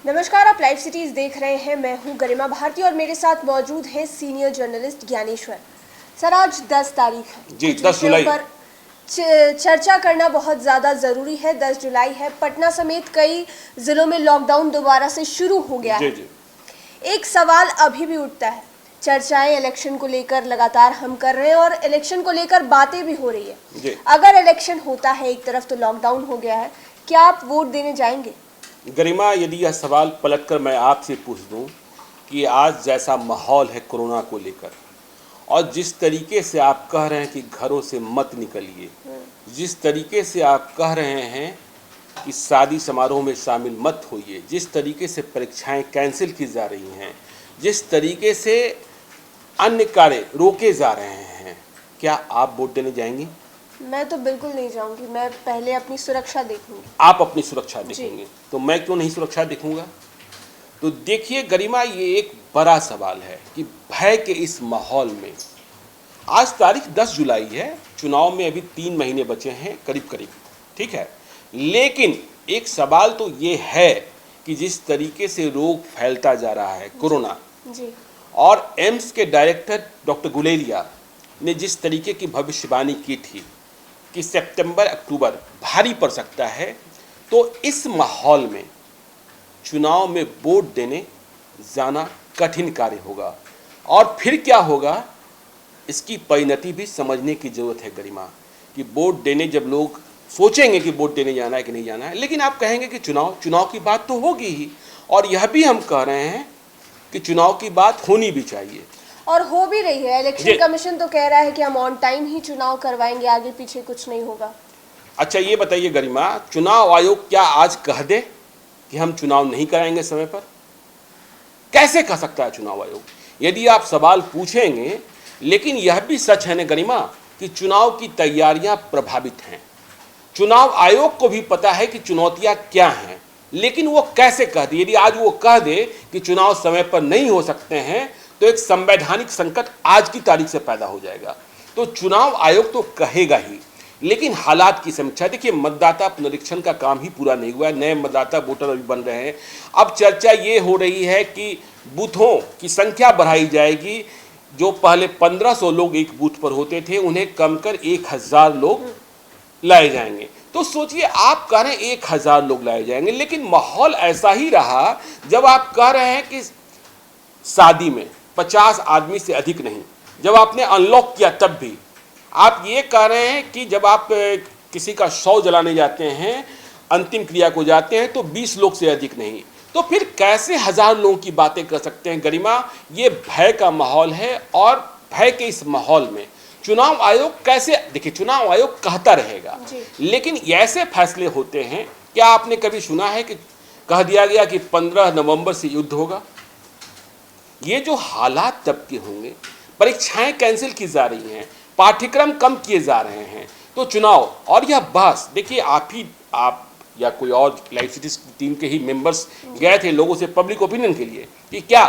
नमस्कार, आप live cities देख रहे हैं। मैं हूं गरिमा भारती और मेरे साथ मौजूद हैं सीनियर जर्नलिस्ट ज्ञानेश्वर। सर, आज 10 तारीख है जी, 10 जुलाई पर चर्चा करना बहुत ज़्यादा ज़रूरी है। 10 जुलाई है, पटना समेत कई जिलों में लॉकडाउन दोबारा से शुरू हो गया है। एक सवाल अभी भी उठता है, चर्चाएं इलेक्शन को लेकर लगातार हम कर रहे हैं और इलेक्शन को लेकर बातें भी हो रही है। अगर इलेक्शन होता है एक तरफ तो लॉकडाउन हो गया है, क्या आप वोट देने जाएंगे? गरिमा, यदि यह सवाल पलटकर मैं आपसे पूछ दूं कि आज जैसा माहौल है कोरोना को लेकर और जिस तरीके से आप कह रहे हैं कि घरों से मत निकलिए, जिस तरीके से आप कह रहे हैं कि शादी समारोह में शामिल मत होइए, जिस तरीके से परीक्षाएं कैंसिल की जा रही हैं, जिस तरीके से अन्य कार्य रोके जा रहे हैं, क्या आप वोट देने जाएंगी? मैं तो बिल्कुल नहीं जाऊंगी। मैं पहले अपनी सुरक्षा देखूंगी। आप अपनी सुरक्षा देखेंगे तो मैं क्यों नहीं सुरक्षा देखूंगा? तो देखिए गरिमा, ये एक बड़ा सवाल है कि भय के इस माहौल में आज तारीख 10 जुलाई है, चुनाव में अभी 3 महीने बचे हैं करीब करीब, ठीक है। लेकिन एक सवाल तो ये है कि जिस तरीके से रोग फैलता जा रहा है कोरोना जी। और एम्स के डायरेक्टर डॉक्टर गुलेरिया ने जिस तरीके की भविष्यवाणी की थी कि सितंबर अक्टूबर भारी पड़ सकता है, तो इस माहौल में चुनाव में वोट देने जाना कठिन कार्य होगा। और फिर क्या होगा, इसकी परिणति भी समझने की जरूरत है गरिमा, कि वोट देने जब लोग सोचेंगे कि वोट देने जाना है कि नहीं जाना है, लेकिन आप कहेंगे कि चुनाव की बात तो होगी ही। और यह भी हम कह रहे हैं कि चुनाव की बात होनी भी चाहिए और हो भी रही है। इलेक्शन कमीशन तो कह रहा है कि हम ऑन टाइम ही चुनाव करवाएंगे, आगे पीछे कुछ नहीं होगा। अच्छा, ये बताइए गरिमा, चुनाव आयोग क्या आज कह दे कि हम चुनाव नहीं कराएंगे समय पर? कैसे कह सकता है चुनाव आयोग? यदि आप सवाल पूछेंगे, लेकिन यह भी सच है ना गरिमा कि चुनाव की तैयारियां प्रभावित हैं। चुनाव आयोग को भी पता है कि चुनौतियां क्या हैं, लेकिन वो कैसे कह दे? यदि आज वो कह दे कि चुनाव समय पर नहीं हो सकते हैं तो एक संवैधानिक संकट आज की तारीख से पैदा हो जाएगा। तो चुनाव आयोग तो कहेगा ही, लेकिन हालात की समीक्षा, देखिए मतदाता पुनरीक्षण का काम ही पूरा नहीं हुआ है, नए मतदाता वोटर अभी बन रहे हैं। अब चर्चा ये हो रही है कि बूथों की संख्या बढ़ाई जाएगी। जो पहले 1500 लोग एक बूथ पर होते थे, उन्हें कम कर 1000 लोग लाए जाएंगे। तो सोचिए, आप कह रहे हैं 1000 लोग लाए जाएंगे, लेकिन माहौल ऐसा ही रहा जब आप कह रहे हैं कि शादी में 50 आदमी से अधिक नहीं। जब आपने अनलॉक किया तब भी आप ये कह रहे हैं कि जब आप किसी का शव जलाने जाते हैं, अंतिम क्रिया को जाते हैं, तो 20 लोग से अधिक नहीं। तो फिर कैसे 1000 लोगों की बातें कर सकते हैं गरिमा? ये भय का माहौल है और भय के इस माहौल में चुनाव आयोग कैसे, देखिए चुनाव आयोग कहता रहेगा, लेकिन ऐसे फैसले होते हैं। क्या आपने कभी सुना है कि कह दिया गया कि 15 नवंबर से युद्ध होगा? ये जो हालात तब के होंगे, परीक्षाएं कैंसिल की जा रही हैं, पाठ्यक्रम कम किए जा रहे हैं, तो चुनाव और यह बहस, देखिए आप या कोई और लाइव सिटीज टीम के ही मेंबर्स गए थे लोगों से पब्लिक ओपिनियन के लिए कि क्या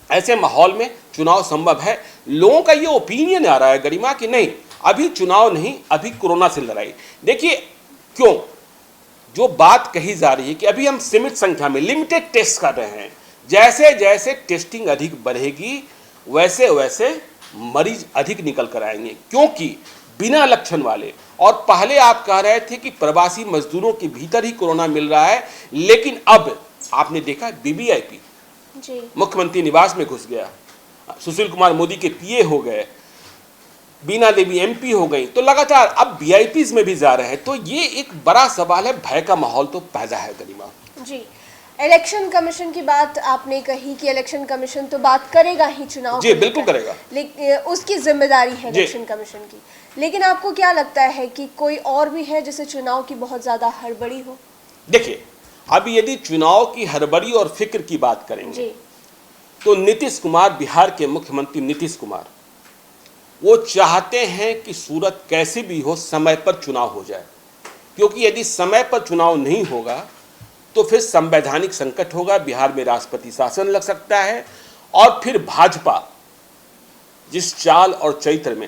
ऐसे माहौल में चुनाव संभव है। लोगों का ये ओपिनियन आ रहा है गरिमा कि नहीं, अभी चुनाव नहीं, अभी कोरोना से लड़ाई। देखिए क्यों जो बात कही जा रही है कि अभी हम सीमित संख्या में लिमिटेड टेस्ट कर रहे हैं, जैसे जैसे टेस्टिंग अधिक बढ़ेगी वैसे वैसे मरीज अधिक निकल कर आएंगे, क्योंकि बिना लक्षण वाले, और पहले आप कह रहे थे कि प्रवासी मजदूरों के भीतर ही कोरोना मिल रहा है, लेकिन अब आपने देखा बीबीआईपी मुख्यमंत्री निवास में घुस गया, सुशील कुमार मोदी के पीए हो गए, बीना देवी एमपी हो गई, तो लगातार अब वीआईपीज में भी जा रहे हैं। तो ये एक बड़ा सवाल है, भय का माहौल तो पैदा है गरिमा जी। इलेक्शन कमीशन की बात आपने कही कि इलेक्शन कमीशन तो बात करेगा ही चुनाव जी, बिल्कुल करेगा, लेकिन उसकी जिम्मेदारी है इलेक्शन कमीशन की। लेकिन आपको क्या लगता है कि कोई और भी है जिसे चुनाव की बहुत ज्यादा हड़बड़ी हो? देखिए, अभी यदि चुनाव की हड़बड़ी और फिक्र की बात करेंगे तो नीतीश कुमार, बिहार के मुख्यमंत्री नीतीश कुमार, वो चाहते हैं कि सूरत कैसे भी हो समय पर चुनाव हो जाए, क्योंकि यदि समय पर चुनाव नहीं होगा तो फिर संवैधानिक संकट होगा, बिहार में राष्ट्रपति शासन लग सकता है, और फिर भाजपा जिस चाल और चरित्र में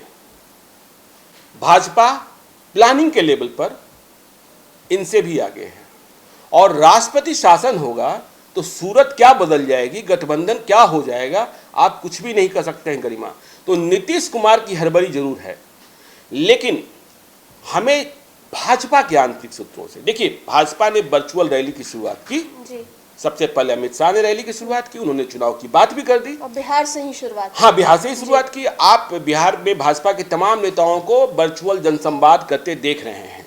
भाजपा प्लानिंग के लेवल पर इनसे भी आगे है, और राष्ट्रपति शासन होगा तो सूरत क्या बदल जाएगी, गठबंधन क्या हो जाएगा, आप कुछ भी नहीं कर सकते हैं गरिमा। तो नीतीश कुमार की हड़बड़ी जरूर है, लेकिन हमें भाजपा के आंतरिक सूत्रों से, देखिए भाजपा ने वर्चुअल रैली की शुरुआत की जी। सबसे पहले अमित शाह ने रैली की शुरुआत की, उन्होंने चुनाव की बात भी कर दी। और बिहार से ही शुरुआत, हाँ, बिहार से ही शुरुआत की। आप बिहार में भाजपा के तमाम नेताओं को वर्चुअल जनसंवाद करते देख रहे हैं,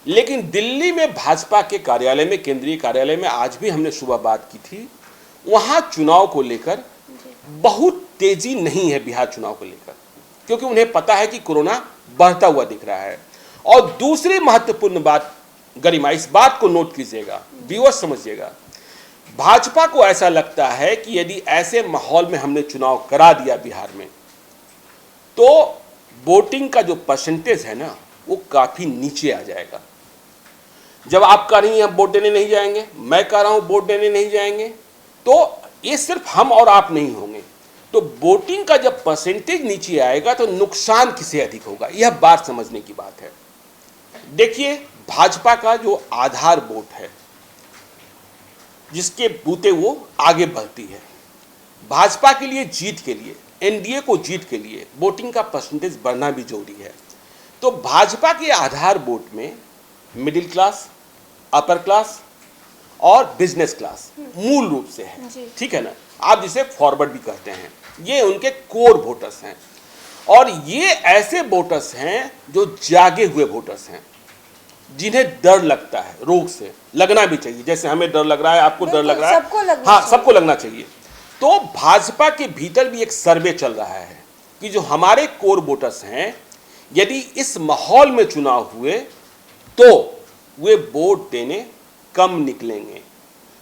लेकिन दिल्ली में भाजपा के कार्यालय में, केंद्रीय कार्यालय में आज भी हमने सुबह बात की थी, वहां चुनाव को लेकर बहुत तेजी नहीं है बिहार चुनाव को लेकर, क्योंकि उन्हें पता है कि कोरोना बढ़ता हुआ दिख रहा है। और दूसरी महत्वपूर्ण बात गरिमा, इस बात को नोट कीजिएगा, व्यूअर्स समझिएगा, भाजपा को ऐसा लगता है कि यदि ऐसे माहौल में हमने चुनाव करा दिया बिहार में, तो वोटिंग का जो परसेंटेज है ना, वो काफी नीचे आ जाएगा। जब आप कह रही हैं हम वोट देने नहीं जाएंगे, मैं कह रहा हूं वोट देने नहीं जाएंगे, तो ये सिर्फ हम और आप नहीं होंगे। तो वोटिंग का जब परसेंटेज नीचे आएगा तो नुकसान किसे अधिक होगा, यह बात समझने की बात है। देखिए, भाजपा का जो आधार वोट है, जिसके बूते वो आगे बढ़ती है, भाजपा के लिए जीत के लिए, एनडीए को जीत के लिए वोटिंग का परसेंटेज बढ़ना भी जरूरी है। तो भाजपा के आधार वोट में मिडिल क्लास, अपर क्लास और बिजनेस क्लास मूल रूप से है, ठीक है ना, आप जिसे फॉरवर्ड भी कहते हैं, ये उनके कोर वोटर्स हैं। और ये ऐसे वोटर्स हैं जो जागे हुए वोटर्स हैं, जिन्हें डर लगता है, रोग से लगना भी चाहिए, जैसे हमें डर लग रहा है, आपको डर लग रहा है, सबको लगना चाहिए। तो भाजपा के भीतर भी एक सर्वे चल रहा है कि जो हमारे कोर वोटर्स हैं, यदि इस माहौल में चुनाव हुए तो वे वोट देने कम निकलेंगे,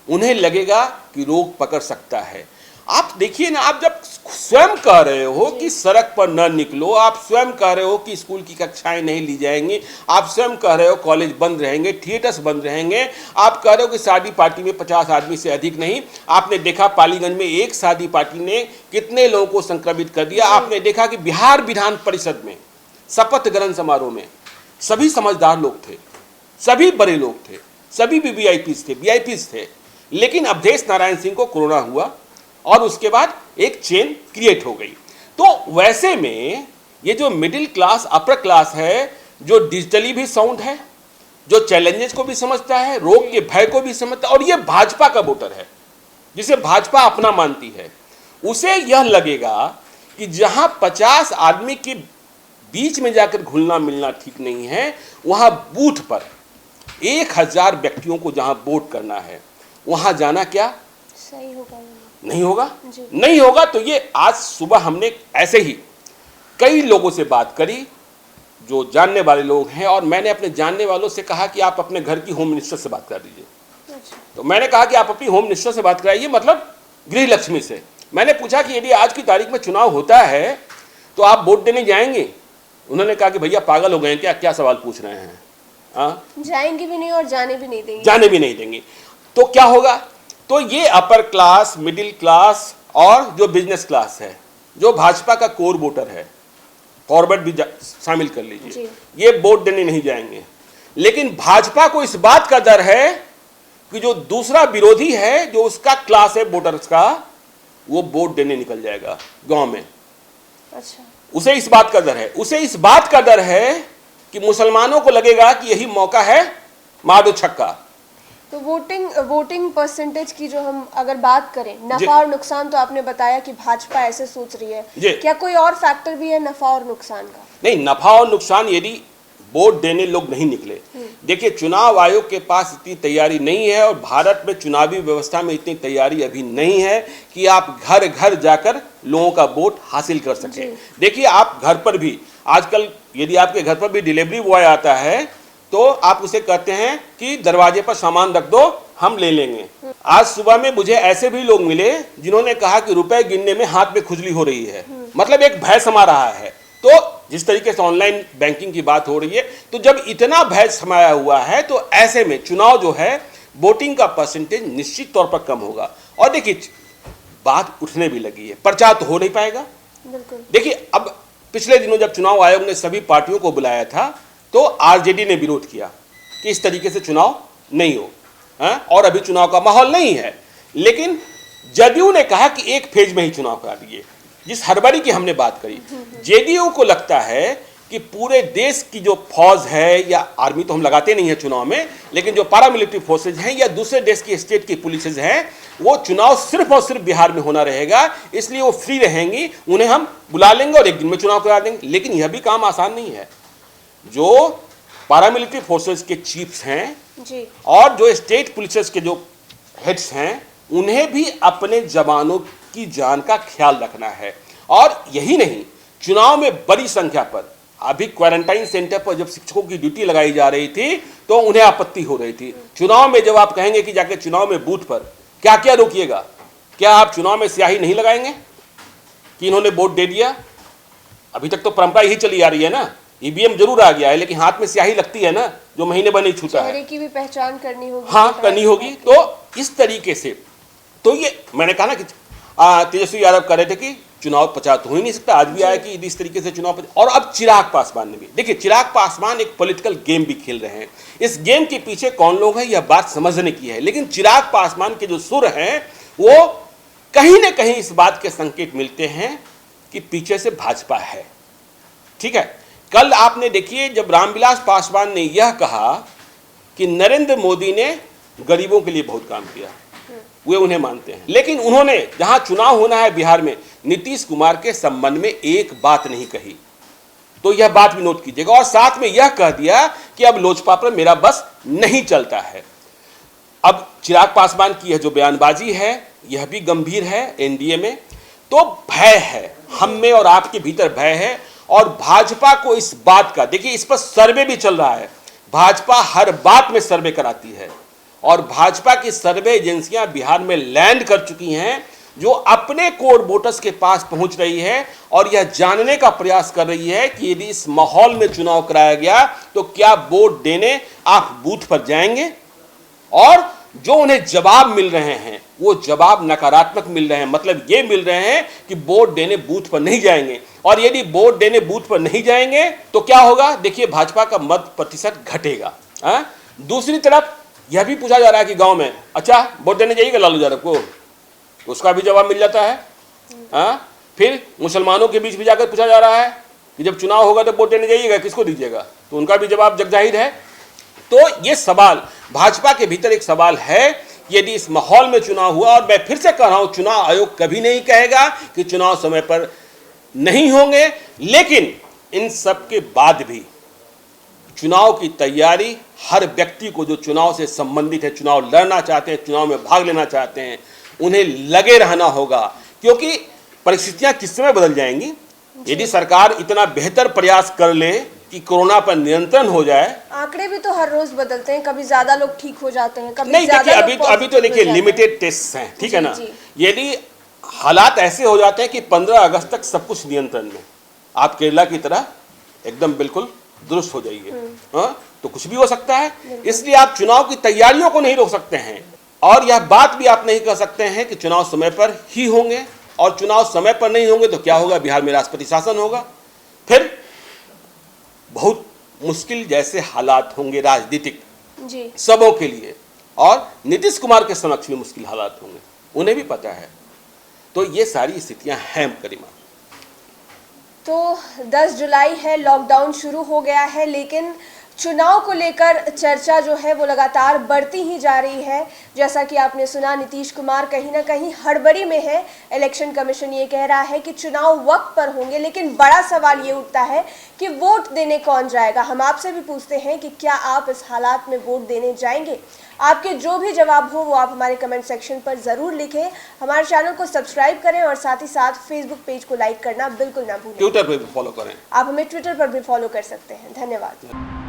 उन्हें लगेगा कि रोग पकड़ सकता है। आप देखिए ना, आप जब स्वयं कह रहे हो कि सड़क पर न निकलो, आप स्वयं कह रहे हो कि स्कूल की कक्षाएं नहीं ली जाएंगी, आप स्वयं कह रहे हो कॉलेज बंद रहेंगे, थिएटर्स बंद रहेंगे, आप कह रहे हो कि शादी पार्टी में 50 आदमी से अधिक नहीं। आपने देखा पालीगंज में एक शादी पार्टी ने कितने लोगों को संक्रमित कर दिया। आपने देखा कि बिहार विधान परिषद में शपथ ग्रहण समारोह में सभी समझदार लोग थे, सभी बड़े लोग थे, सभी वीआईपीज थे, लेकिन अवधेश नारायण सिंह को कोरोना हुआ और उसके बाद एक चेन क्रिएट हो गई। तो वैसे में ये जो मिडिल क्लास, अपर क्लास है, जो डिजिटली भी साउंड है, जो चैलेंजेस को भी समझता है, रोग के भय को भी समझता है, और ये भाजपा का वोटर है जिसे भाजपा अपना मानती है, उसे यह लगेगा कि जहां 50 आदमी के बीच में जाकर घुलना मिलना ठीक नहीं है, वहां बूथ पर 1000 व्यक्तियों को जहां वोट करना है, वहां जाना क्या सही होगा? नहीं होगा, नहीं होगा। तो ये आज सुबह हमने ऐसे ही कई लोगों से बात करी जो जानने वाले लोग हैं, और मैंने अपने जानने वालों से कहा कि आप अपने घर की होम मिनिस्टर से बात कर दीजिए। तो मैंने कहा कि आप अपनी होम मिनिस्टर से बात कराइए, मतलब गृह लक्ष्मी से। मैंने पूछा कि यदि आज की तारीख में चुनाव होता है तो आप वोट देने जाएंगे? उन्होंने कहा कि भैया पागल हो गए क्या, क्या सवाल पूछ रहे हैं, जाएंगे भी नहीं और जाने भी नहीं देंगे, जाने भी नहीं देंगे। तो क्या होगा? तो ये अपर क्लास, मिडिल क्लास और जो बिजनेस क्लास है, जो भाजपा का कोर वोटर है, फॉरवर्ड भी शामिल कर लीजिए, ये वोट देने नहीं जाएंगे। लेकिन भाजपा को इस बात का डर है कि जो दूसरा विरोधी है, जो उसका क्लास है वोटर्स का, वो वोट देने निकल जाएगा गांव में। अच्छा, उसे इस बात का डर है, उसे इस बात का डर है कि मुसलमानों को लगेगा कि यही मौका है मार दो छक्का। तो वोटिंग परसेंटेज की जो हम अगर बात करें, नफा और नुकसान, तो आपने बताया कि भाजपा ऐसे सोच रही है, क्या कोई और फैक्टर भी है नफा और नुकसान का? नहीं, नफा और नुकसान यदि वोट देने लोग नहीं निकले। देखिए, चुनाव आयोग के पास इतनी तैयारी नहीं है, और भारत में चुनावी व्यवस्था में इतनी तैयारी अभी नहीं है कि आप घर घर जाकर लोगों का वोट हासिल कर सके। देखिए, आप घर पर भी आजकल, यदि आपके घर पर भी डिलीवरी बॉय आता है तो आप उसे कहते हैं कि दरवाजे पर सामान रख दो, हम ले लेंगे। आज सुबह में मुझे ऐसे भी लोग मिले जिन्होंने कहा कि रुपए गिनने में हाथ में खुजली हो रही है, मतलब एक भय समा रहा है। तो जिस तरीके से ऑनलाइन बैंकिंग की बात हो रही है, तो जब इतना भय समाया हुआ है, तो ऐसे में चुनाव जो है, वोटिंग का परसेंटेज निश्चित तौर पर कम होगा। और देखिए, बात उठने भी लगी है, प्रचार तो हो नहीं पाएगा। देखिए, अब पिछले दिनों जब चुनाव आयोग ने सभी पार्टियों को बुलाया था, तो आरजेडी ने विरोध किया कि इस तरीके से चुनाव नहीं हो, और अभी चुनाव का माहौल नहीं है। लेकिन जदयू ने कहा कि एक फेज में ही चुनाव करा दिए। जिस हड़बड़ी की हमने बात करी, जेडीयू को लगता है कि पूरे देश की जो फौज है, या आर्मी तो हम लगाते नहीं है चुनाव में, लेकिन जो पैरामिलिट्री फोर्सेज हैं या दूसरे देश की स्टेट की पुलिसेज हैं, वो चुनाव सिर्फ और सिर्फ बिहार में होना रहेगा, इसलिए वो फ्री रहेंगी, उन्हें हम बुला लेंगे और एक दिन में चुनाव करा देंगे। लेकिन यह भी काम आसान नहीं है। जो पैरामिलिट्री फोर्सेज के चीफ्स हैं जी, और जो स्टेट पुलिसेस के जो हेड्स हैं, उन्हें भी अपने जवानों की जान का ख्याल रखना है। और यही नहीं, चुनाव में बड़ी संख्या पर, अभी क्वारंटाइन सेंटर पर जब शिक्षकों की ड्यूटी लगाई जा रही थी तो उन्हें आपत्ति हो रही थी। चुनाव में जब आप कहेंगे कि जाके चुनाव में बूथ पर क्या क्या रोकिएगा, क्या आप चुनाव में स्याही नहीं लगाएंगे कि इन्होंने वोट दे दिया? अभी तक तो परंपरा यही चली आ रही है ना, ईवीएम जरूर आ गया है, लेकिन हाथ में स्याही लगती है ना, जो महीने भर नहीं छूटा है। चेहरे की भी पहचान करनी होगी। हाँ, करनी होगी। तो इस तरीके से, तो ये मैंने कहा ना कि तेजस्वी यादव कह रहे थे कि चुनाव प्रचार तो हो ही नहीं सकता, आज भी आया कि इस तरीके से चुनाव प्रचार। और अब चिराग पासवान ने भी, देखिए चिराग पासवान एक पॉलिटिकल गेम भी खेल रहे हैं। इस गेम के पीछे कौन लोग हैं, यह बात समझने की है। लेकिन चिराग पासवान के जो सुर हैं, वो कहीं ना कहीं इस बात के संकेत मिलते हैं कि पीछे से भाजपा है। ठीक है, कल आपने देखिए जब रामविलास पासवान ने यह कहा कि नरेंद्र मोदी ने गरीबों के लिए बहुत काम किया, वे उन्हें मानते हैं, लेकिन उन्होंने जहां चुनाव होना है बिहार में, नीतीश कुमार के संबंध में एक बात नहीं कही। तो यह बात भी नोट कीजिएगा। और साथ में यह कह दिया कि अब लोजपा पर मेरा बस नहीं चलता है। अब चिराग पासवान की यह जो बयानबाजी है, यह भी गंभीर है। एनडीए में तो भय है, हम में और आपके भीतर भय है। और भाजपा को इस बात का, देखिए इस पर सर्वे भी चल रहा है, भाजपा हर बात में सर्वे कराती है और भाजपा की सर्वे एजेंसियां बिहार में लैंड कर चुकी हैं, जो अपने कोड वोटर्स के पास पहुंच रही है और यह जानने का प्रयास कर रही है कि यदि इस माहौल में चुनाव कराया गया तो क्या वोट देने आप बूथ पर जाएंगे। और जो उन्हें जवाब मिल रहे हैं वो जवाब नकारात्मक मिल रहे हैं, मतलब ये मिल रहे हैं कि वोट देने बूथ पर नहीं जाएंगे। और यदि वोट देने बूथ पर नहीं जाएंगे तो क्या होगा, देखिए भाजपा का मत प्रतिशत घटेगा। दूसरी तरफ यह भी पूछा जा रहा है कि गांव में, अच्छा वोट देने जाइएगा लालू यादव को, तो उसका भी जवाब मिल जाता है। फिर मुसलमानों के बीच भी जाकर पूछा जा रहा है कि जब चुनाव होगा तो वोट देने जाइएगा, किसको दीजिएगा, तो उनका भी जवाब जगजाहिर है। तो ये सवाल भाजपा के भीतर एक सवाल है, यदि इस माहौल में चुनाव हुआ, और मैं फिर से कह रहा हूं, चुनाव आयोग कभी नहीं कहेगा कि चुनाव समय पर नहीं होंगे, लेकिन इन सब के बाद भी चुनाव की तैयारी हर व्यक्ति को जो चुनाव से संबंधित है, चुनाव लड़ना चाहते हैं, चुनाव में भाग लेना चाहते हैं, उन्हें लगे रहना होगा। क्योंकि परिस्थितियां किस समय बदल जाएंगी। यदि सरकार इतना बेहतर प्रयास कर ले कि कोरोना पर नियंत्रण हो जाए, आंकड़े भी तो हर रोज बदलते हैं, कभी ज्यादा लोग ठीक हो जाते हैं, कभी नहीं, देखिए ज्यादा अभी तो देखिए लिमिटेड टेस्ट हैं, ठीक है ना। जी। यदि हालात ऐसे हो जाते हैं कि 15 अगस्त तक सब कुछ नियंत्रण में, आप केरला की तरह एकदम बिल्कुल दुरुस्त हो जाइए, तो कुछ भी हो सकता है। इसलिए आप चुनाव की तैयारियों को नहीं रोक सकते हैं, और यह बात भी आप नहीं कह सकते हैं कि चुनाव समय पर ही होंगे। और चुनाव समय पर नहीं होंगे तो क्या होगा, बिहार में राष्ट्रपति शासन होगा, फिर बहुत मुश्किल जैसे हालात होंगे राजनीतिक जी, सबों के लिए, और नीतीश कुमार के समक्ष भी मुश्किल हालात होंगे, उन्हें भी पता है। तो ये सारी स्थितियां हैं गरिमा। तो 10 जुलाई है, लॉकडाउन शुरू हो गया है, लेकिन चुनाव को लेकर चर्चा जो है वो लगातार बढ़ती ही जा रही है। जैसा कि आपने सुना, नीतीश कुमार कहीं ना कहीं हड़बड़ी में है। इलेक्शन कमीशन ये कह रहा है कि चुनाव वक्त पर होंगे, लेकिन बड़ा सवाल ये उठता है कि वोट देने कौन जाएगा। हम आपसे भी पूछते हैं कि क्या आप इस हालात में वोट देने जाएंगे। आपके जो भी जवाब हो वो आप हमारे कमेंट सेक्शन पर ज़रूर लिखें। हमारे चैनल को सब्सक्राइब करें और साथ ही साथ फेसबुक पेज को लाइक करना बिल्कुल ना भूलें। ट्विटर पर भी फॉलो करें। आप हमें ट्विटर पर भी फॉलो कर सकते हैं। धन्यवाद।